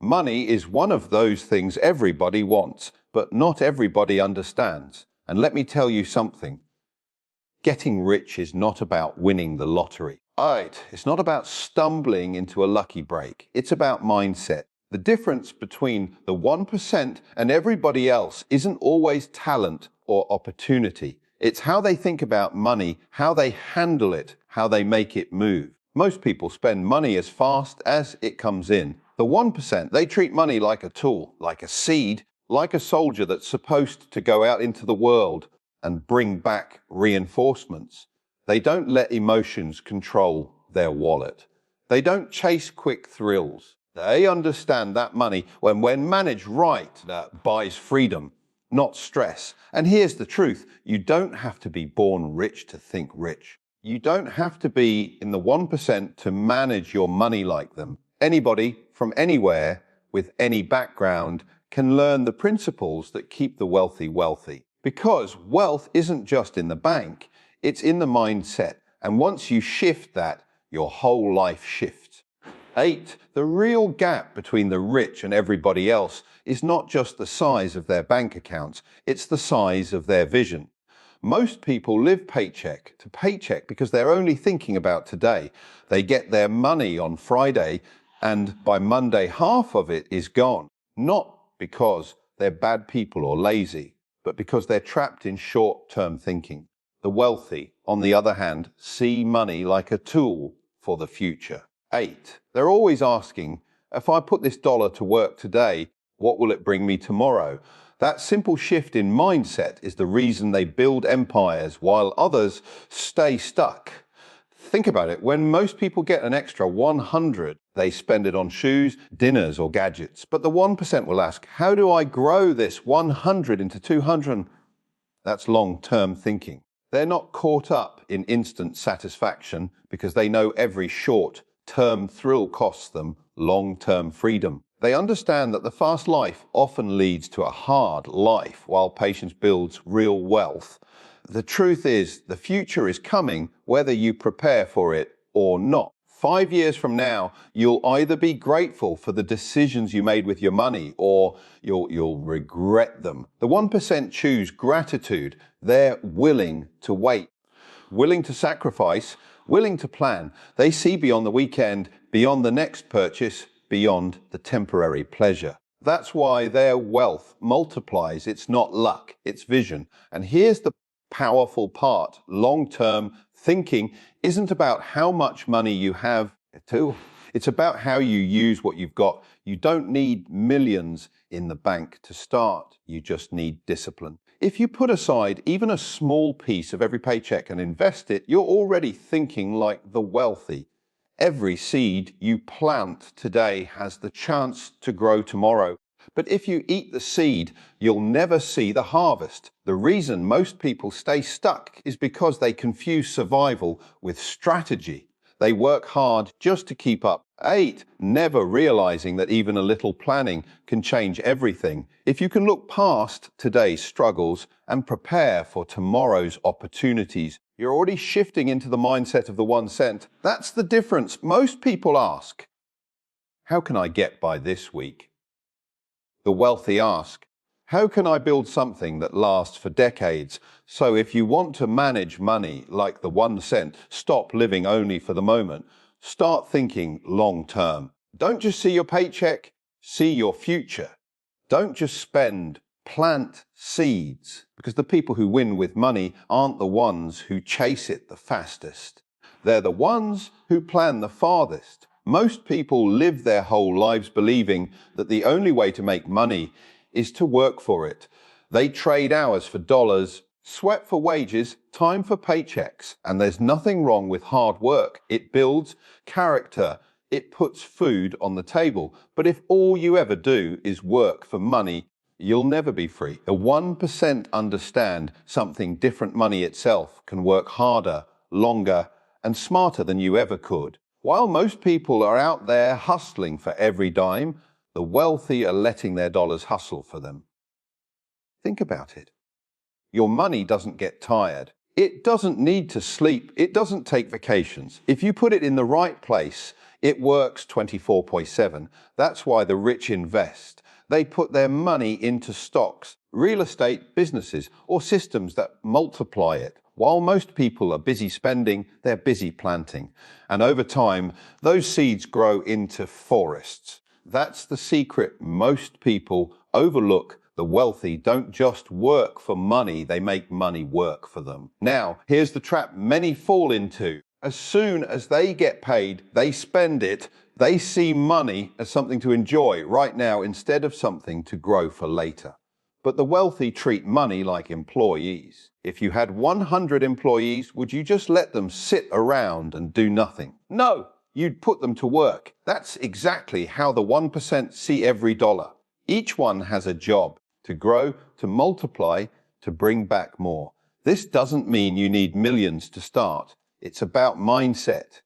Money is one of those things everybody wants, but not everybody understands. And let me tell you something. Getting rich is not about winning the lottery. It's not about stumbling into a lucky break. It's about mindset. The difference between the 1% and everybody else isn't always talent or opportunity. It's how they think about money, how they handle it, how they make it move. Most people spend money as fast as it comes in. The 1%, they treat money like a tool, like a seed, like a soldier that's supposed to go out into the world and bring back reinforcements. They don't let emotions control their wallet. They don't chase quick thrills. They understand that money, when managed right, buys freedom, not stress. And here's the truth. You don't have to be born rich to think rich. You don't have to be in the 1% to manage your money like them. Anybody from anywhere with any background can learn the principles that keep the wealthy wealthy. Because wealth isn't just in the bank, it's in the mindset. And once you shift that, your whole life shifts. 8, the real gap between the rich and everybody else is not just the size of their bank accounts, it's the size of their vision. Most people live paycheck to paycheck because they're only thinking about today. They get their money on Friday, and by Monday, half of it is gone. Not because they're bad people or lazy, but because they're trapped in short-term thinking. The wealthy, on the other hand, see money like a tool for the future. 8, they're always asking, if I put this dollar to work today, what will it bring me tomorrow? That simple shift in mindset is the reason they build empires while others stay stuck. Think about it. When most people get an extra 100, they spend it on shoes, dinners, or gadgets. But the 1% will ask, how do I grow this 100 into 200? That's long-term thinking. They're not caught up in instant satisfaction because they know every short-term thrill costs them long-term freedom. They understand that the fast life often leads to a hard life while patience builds real wealth. The truth is, the future is coming whether you prepare for it or not. 5 years from now, you'll either be grateful for the decisions you made with your money or you'll regret them. The 1% choose gratitude. They're willing to wait, willing to sacrifice, willing to plan. They see beyond the weekend, beyond the next purchase, beyond the temporary pleasure. That's why their wealth multiplies. It's not luck, it's vision. And here's the powerful part. Long-term thinking isn't about how much money you have. It's about how you use what you've got. You don't need millions in the bank to start. You just need discipline. If you put aside even a small piece of every paycheck and invest it, you're already thinking like the wealthy. Every seed you plant today has the chance to grow tomorrow. But if you eat the seed, you'll never see the harvest. The reason most people stay stuck is because they confuse survival with strategy. They work hard just to keep up. 8, never realizing that even a little planning can change everything. If you can look past today's struggles and prepare for tomorrow's opportunities, you're already shifting into the mindset of the 1%. That's the difference. Most people ask, how can I get by this week? The wealthy ask, how can I build something that lasts for decades? So if you want to manage money like the 1%, stop living only for the moment. Start thinking long term. Don't just see your paycheck, see your future. Don't just spend, plant seeds. Because the people who win with money aren't the ones who chase it the fastest. They're the ones who plan the farthest. Most people live their whole lives believing that the only way to make money is to work for it. They trade hours for dollars, sweat for wages, time for paychecks. And there's nothing wrong with hard work. It builds character. It puts food on the table. But if all you ever do is work for money, you'll never be free. The 1% understand something different. Money itself can work harder, longer, and smarter than you ever could. While most people are out there hustling for every dime, the wealthy are letting their dollars hustle for them. Think about it. Your money doesn't get tired. It doesn't need to sleep. It doesn't take vacations. If you put it in the right place, It works 24/7. That's why the rich invest. They put their money into stocks, real estate, businesses, or systems that multiply it. While most people are busy spending, they're busy planting. And over time, those seeds grow into forests. That's the secret most people overlook. The wealthy don't just work for money, they make money work for them. Now, here's the trap many fall into. As soon as they get paid, they spend it. They see money as something to enjoy right now instead of something to grow for later. But the wealthy treat money like employees. If you had 100 employees, would you just let them sit around and do nothing? No, you'd put them to work. That's exactly how the 1% see every dollar. Each one has a job to grow, to multiply, to bring back more. This doesn't mean you need millions to start. It's about mindset.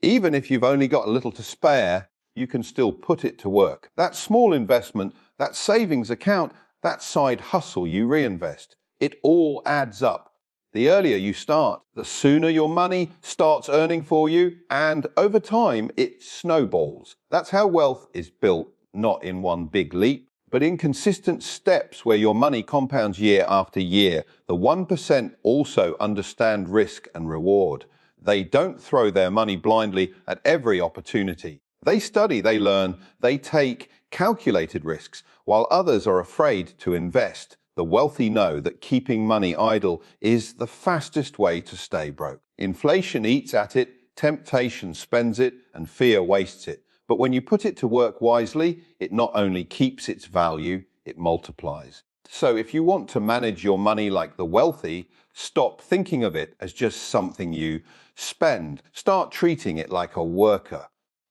Even if you've only got a little to spare, you can still put it to work. That small investment, that savings account, that side hustle you reinvest, it all adds up. The earlier you start, the sooner your money starts earning for you, and over time it snowballs. That's how wealth is built, not in one big leap, but in consistent steps where your money compounds year after year. The 1% also understand risk and reward. They don't throw their money blindly at every opportunity. They study, they learn, they take calculated risks, while others are afraid to invest. The wealthy know that keeping money idle is the fastest way to stay broke. Inflation eats at it, temptation spends it, and fear wastes it. But when you put it to work wisely, it not only keeps its value, it multiplies. So if you want to manage your money like the wealthy, stop thinking of it as just something you spend. Start treating it like a worker.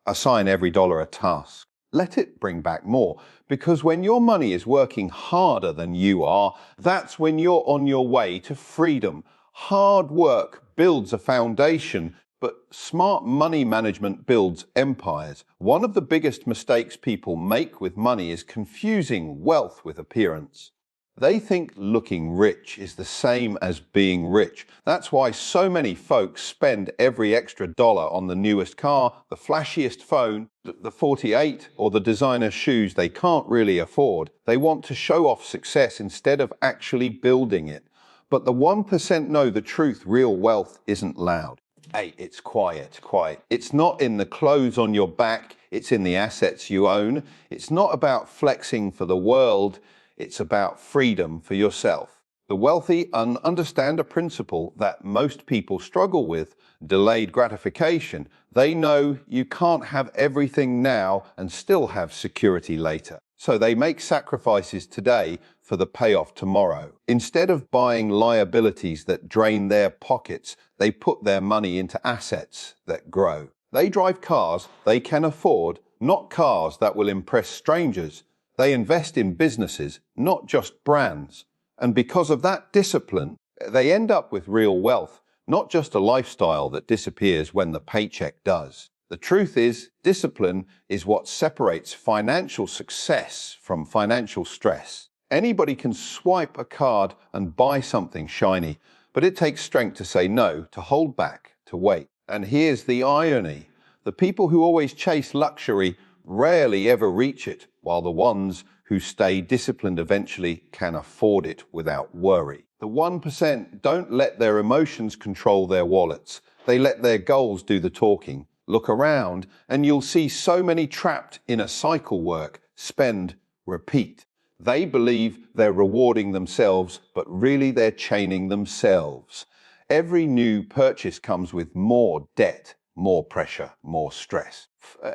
Assign every dollar a task. Let it bring back more, because when your money is working harder than you are, that's when you're on your way to freedom. Hard work builds a foundation, but smart money management builds empires. One of the biggest mistakes people make with money is confusing wealth with appearance. They think looking rich is the same as being rich. That's why so many folks spend every extra dollar on the newest car, the flashiest phone, the 48, or the designer shoes they can't really afford. They want to show off success instead of actually building it. But the 1% know the truth. Real wealth isn't loud. Hey, it's quiet. It's not in the clothes on your back, it's in the assets you own. It's not about flexing for the world. It's about freedom for yourself. The wealthy understand a principle that most people struggle with: delayed gratification. They know you can't have everything now and still have security later. So they make sacrifices today for the payoff tomorrow. Instead of buying liabilities that drain their pockets, they put their money into assets that grow. They drive cars they can afford, not cars that will impress strangers. They invest in businesses, not just brands. And because of that discipline, they end up with real wealth, not just a lifestyle that disappears when the paycheck does. The truth is, discipline is what separates financial success from financial stress. Anybody can swipe a card and buy something shiny, but it takes strength to say no, to hold back, to wait. And here's the irony. The people who always chase luxury rarely ever reach it, while the ones who stay disciplined eventually can afford it without worry. The 1% don't let their emotions control their wallets. They let their goals do the talking. Look around and you'll see so many trapped in a cycle: work, spend, repeat. They believe they're rewarding themselves, but really they're chaining themselves. Every new purchase comes with more debt, more pressure, more stress.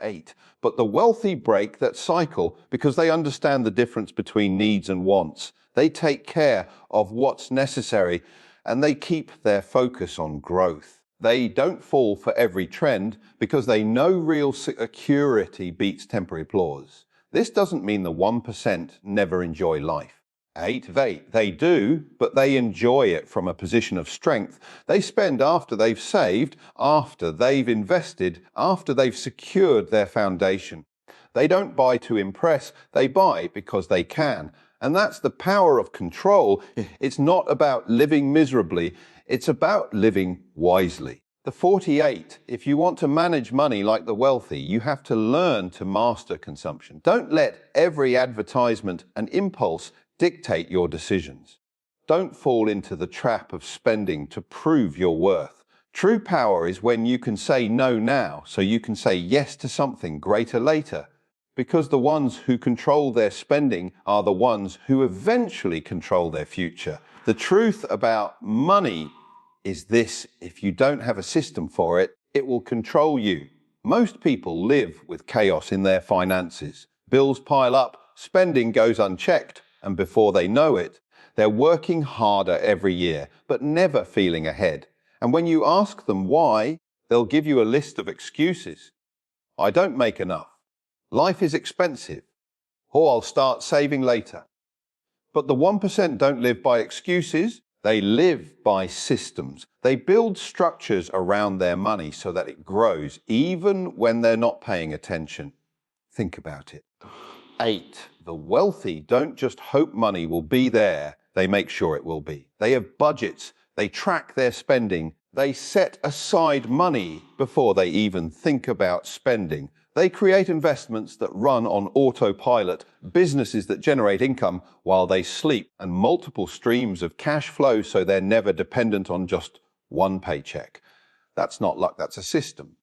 8. But the wealthy break that cycle because they understand the difference between needs and wants. They take care of what's necessary and they keep their focus on growth. They don't fall for every trend because they know real security beats temporary applause. This doesn't mean the 1% never enjoy life. 8. They do, but they enjoy it from a position of strength. They spend after they've saved, after they've invested, after they've secured their foundation. They don't buy to impress, they buy because they can. And that's the power of control. It's not about living miserably, it's about living wisely. The 48, if you want to manage money like the wealthy, you have to learn to master consumption. Don't let every advertisement and impulse dictate your decisions. Don't fall into the trap of spending to prove your worth. True power is when you can say no now, so you can say yes to something greater later. Because the ones who control their spending are the ones who eventually control their future. The truth about money is this: if you don't have a system for it, it will control you. Most people live with chaos in their finances. Bills pile up, spending goes unchecked, and before they know it, they're working harder every year, but never feeling ahead. And when you ask them why, they'll give you a list of excuses. I don't make enough. Life is expensive. Or I'll start saving later. But the 1% don't live by excuses. They live by systems. They build structures around their money so that it grows, even when they're not paying attention. Think about it. 8. The wealthy don't just hope money will be there, they make sure it will be. They have budgets, they track their spending, they set aside money before they even think about spending. They create investments that run on autopilot, businesses that generate income while they sleep, and multiple streams of cash flow so they're never dependent on just one paycheck. That's not luck, that's a system.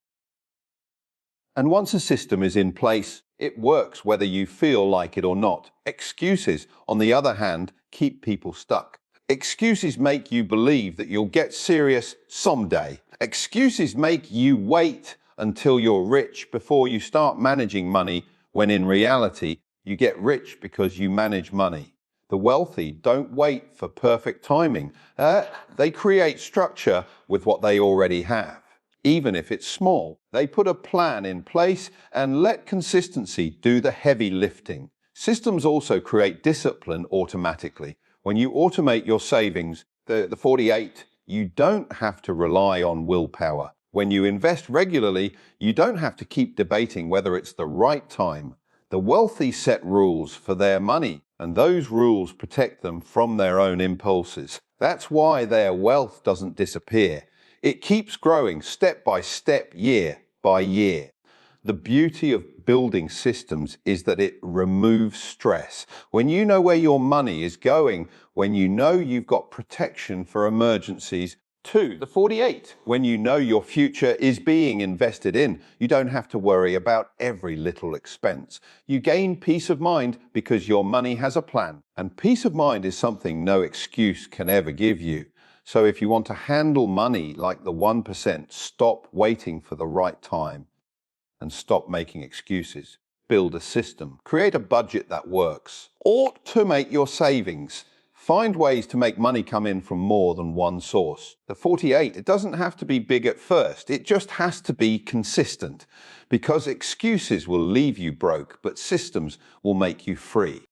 And once a system is in place, it works whether you feel like it or not. Excuses, on the other hand, keep people stuck. Excuses make you believe that you'll get serious someday. Excuses make you wait until you're rich before you start managing money, when in reality, you get rich because you manage money. The wealthy don't wait for perfect timing. They create structure with what they already have. Even if it's small, they put a plan in place and let consistency do the heavy lifting. Systems also create discipline automatically. When you automate your savings, the 48, you don't have to rely on willpower. When you invest regularly, you don't have to keep debating whether it's the right time. The wealthy set rules for their money, and those rules protect them from their own impulses. That's why their wealth doesn't disappear. It keeps growing step by step, year by year. The beauty of building systems is that it removes stress. When you know where your money is going, when you know you've got protection for emergencies. 2, the 48. When you know your future is being invested in, you don't have to worry about every little expense. You gain peace of mind because your money has a plan. And peace of mind is something no excuse can ever give you. So if you want to handle money like the 1%, stop waiting for the right time and stop making excuses. Build a system. Create a budget that works. Automate your savings. Find ways to make money come in from more than one source. The 48, it doesn't have to be big at first. It just has to be consistent, because excuses will leave you broke, but systems will make you free.